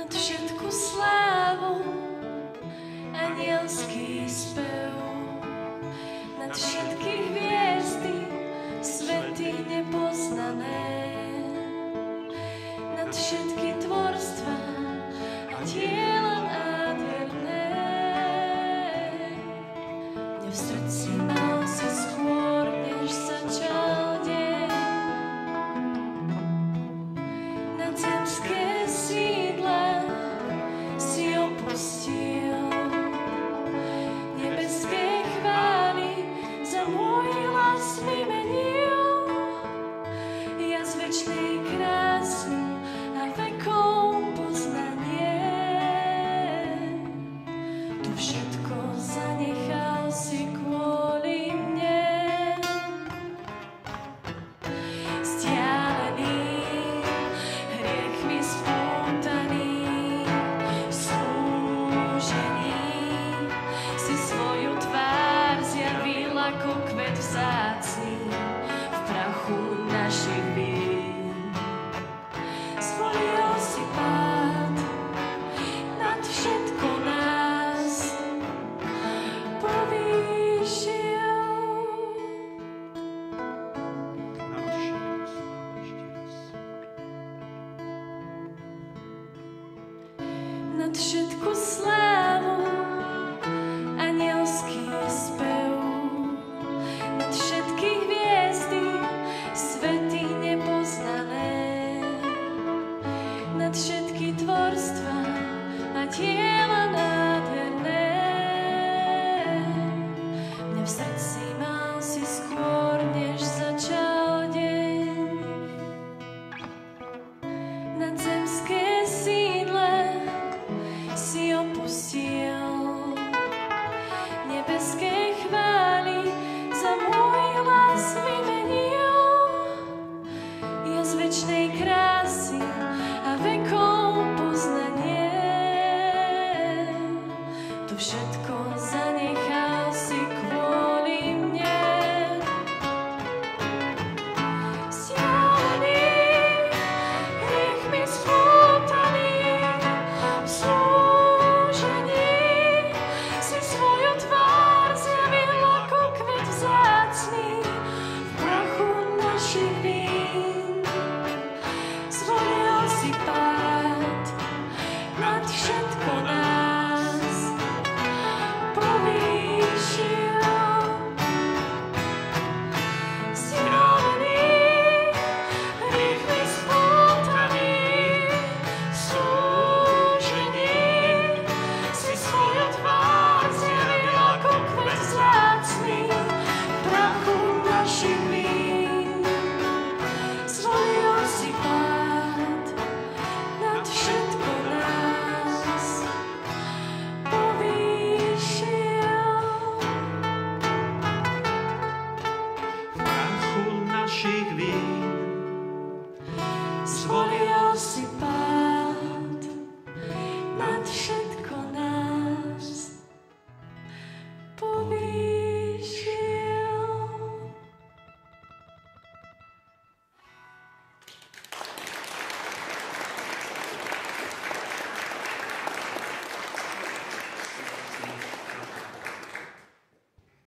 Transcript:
nad všetku slávu, anielský spev, nad všetky hviezdy, svety nepoznané, nad všetky tvorstvá a diela nádherné. Mne v srdci mal si skôr, než začal deň, nad zemské sídla si opustil, nebeské chvály za môj hlas vymenil. Ja z večnej krásy a vekom poznanie, tu všetko zanechal si kvôli mne. Stialený, hriechmi spútaný, súžený, si svoju tvár zjavil ako kvet vzácny v prachu našich vín. Zvolil si pád nad všetko nás, povýšil. Nad všetko